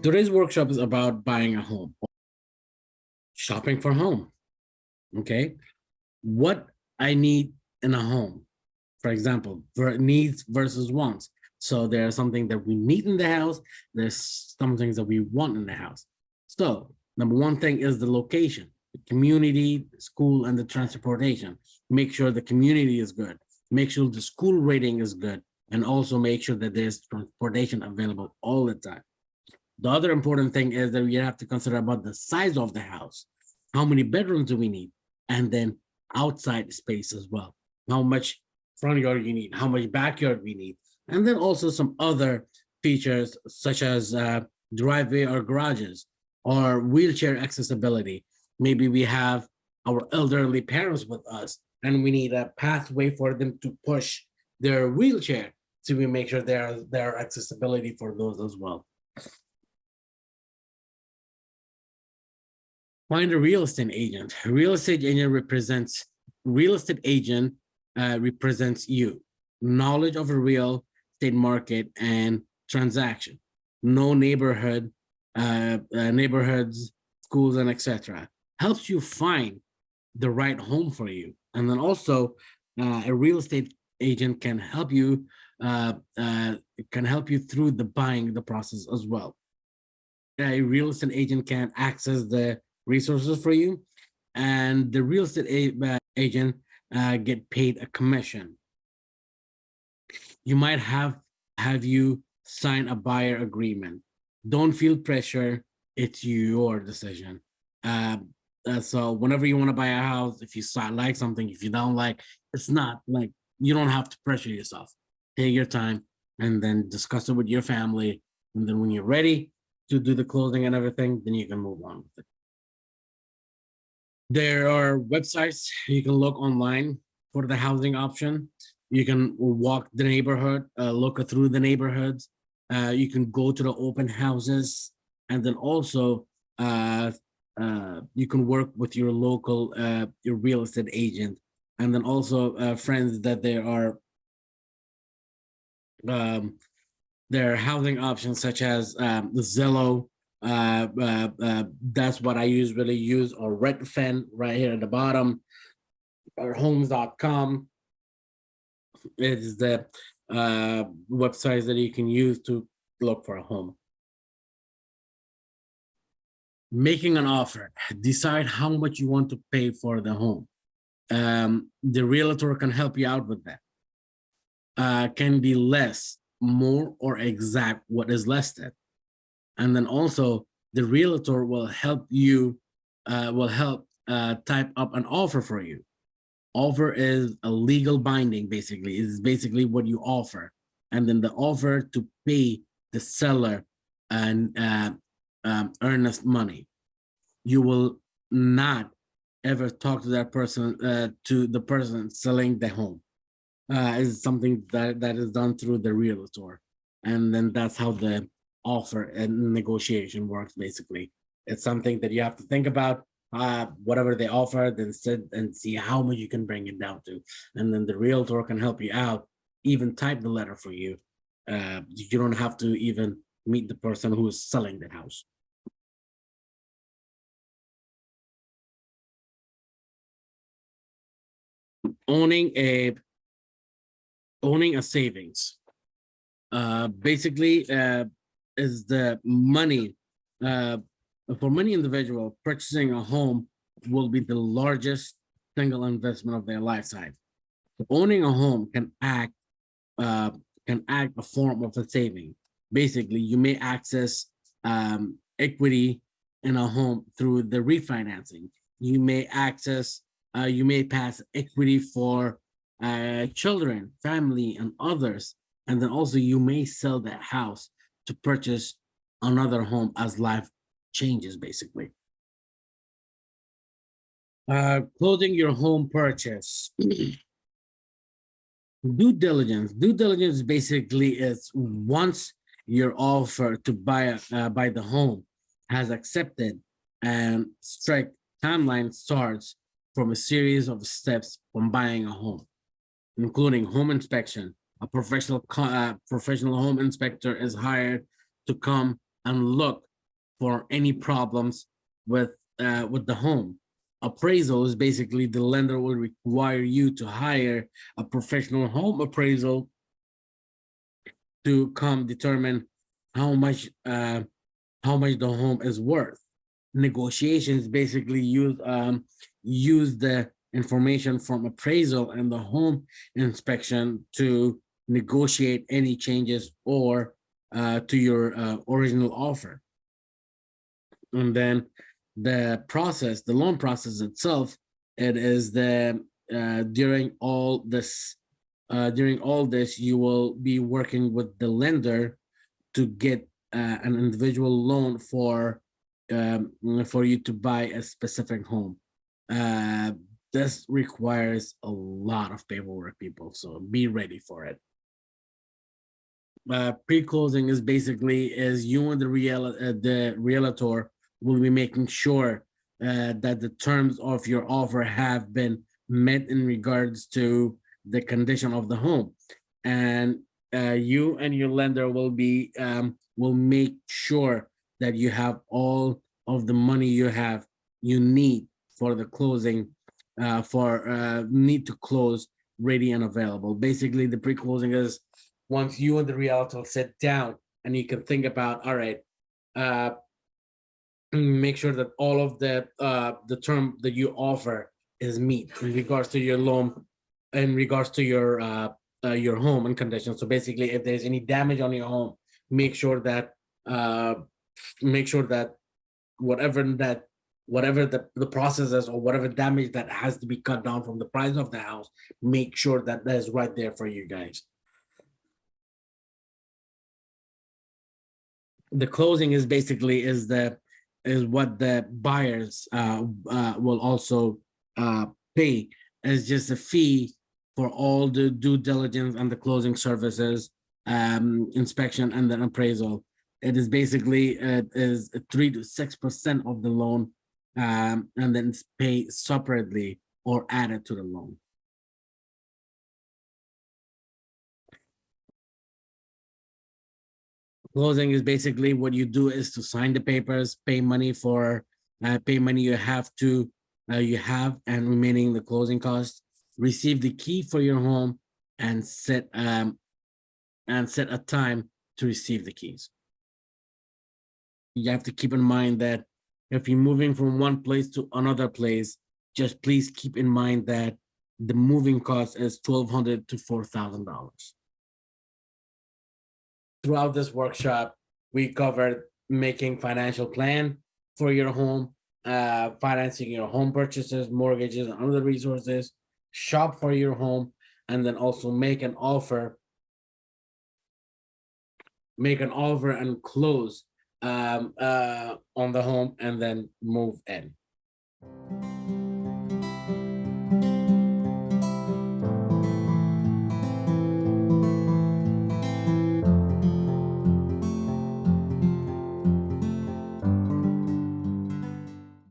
Today's workshop is about buying a home, shopping for home. Okay, what I need in a home, for example, for needs versus wants. So there's something that we need in the house. There's some things that we want in the house. So number one thing is the location, the community, the school, and the transportation. Make sure the community is good. Make sure the school rating is good, and also make sure that there's transportation available all the time. The other important thing is that we have to consider about the size of the house. How many bedrooms do we need? And then outside space as well. How much front yard you need, how much backyard we need. And then also some other features such as driveway or garages or wheelchair accessibility. Maybe we have our elderly parents with us and we need a pathway for them to push their wheelchair. So we make sure there are accessibility for those as well. Find a real estate agent. Real estate agent represents you. Knowledge of a real estate market and transaction. Know neighborhoods, schools, and etc. Helps you find the right home for you. And then also, a real estate agent can help you through the process as well. A real estate agent can access the resources for you, and the real estate agent get paid a commission. You might have you sign a buyer agreement. Don't feel pressure. It's your decision. So whenever you want to buy a house, if you like something, if you don't like, it's not like you don't have to pressure yourself. Take your time and then discuss it with your family. And then when you're ready to do the closing and everything, then you can move on with it. There are websites you can look online for the housing option. You can walk the neighborhood, look through the neighborhoods. You can go to the open houses, and then also you can work with your local your real estate agent, and then also friends that there are housing options such as Zillow. That's what I usually use, or Redfin right here at the bottom, or homes.com is the websites that you can use to look for a home. Making an offer. Decide how much you want to pay for the home. The realtor can help you out with that. Can be less, more, or exact what is listed. And then also the realtor will help you, type up an offer for you. Offer is a legal binding, basically. It's basically what you offer. And then the offer to pay the seller and earnest money. You will not ever talk to that person, to the person selling the home. Is something that is done through the realtor. And then that's how the offer and negotiation works, basically. It's something that you have to think about, whatever they offer, then sit and see how much you can bring it down to. And then the realtor can help you out, even type the letter for you. You don't have to even meet the person who is selling the house. Owning a savings. Basically, is the money, for many individuals, purchasing a home will be the largest single investment of their lifetime. Owning a home can act a form of a saving. Basically, you may access equity in a home through the refinancing. You may pass equity for children, family, and others. And then also you may sell that house to purchase another home as life changes, basically. Closing your home purchase. Due diligence. Due diligence basically is once your offer to buy the home has accepted, and strict timeline starts from a series of steps from buying a home, including home inspection. A professional home inspector is hired to come and look for any problems with the home. Appraisal is basically the lender will require you to hire a professional home appraisal to come determine how much the home is worth. Negotiations basically use the information from appraisal and the home inspection to negotiate any changes or to your original offer. And then the loan process itself, it is during all this you will be working with the lender to get an individual loan for you to buy a specific home. This requires a lot of paperwork, people, so be ready for it. Pre-closing is you and the realtor will be making sure that the terms of your offer have been met in regards to the condition of the home, and you and your lender will make sure that you have all of the money you need for the closing, need to close, ready and available. Basically, the pre-closing is once you and the realtor sit down and you can think about, all right, make sure that all of the term that you offer is meet in regards to your loan, in regards to your home and condition. So basically, if there's any damage on your home, make sure that whatever the process is, or whatever damage that has to be cut down from the price of the house, make sure that is right there for you guys. The closing is basically what the buyers will also pay as just a fee for all the due diligence and the closing services, inspection, and then appraisal. It is basically 3 to 6% of the loan, and then it's paid separately or added to the loan. Closing is basically what you do is to sign the papers, pay money you have and remaining the closing costs, receive the key for your home, and set a time to receive the keys. You have to keep in mind that if you're moving from one place to another place, just please keep in mind that the moving cost is $1,200 to $4,000. Throughout this workshop, we covered making financial plan for your home, financing your home purchases, mortgages, and other resources, shop for your home, and then also make an offer and close on the home, and then move in.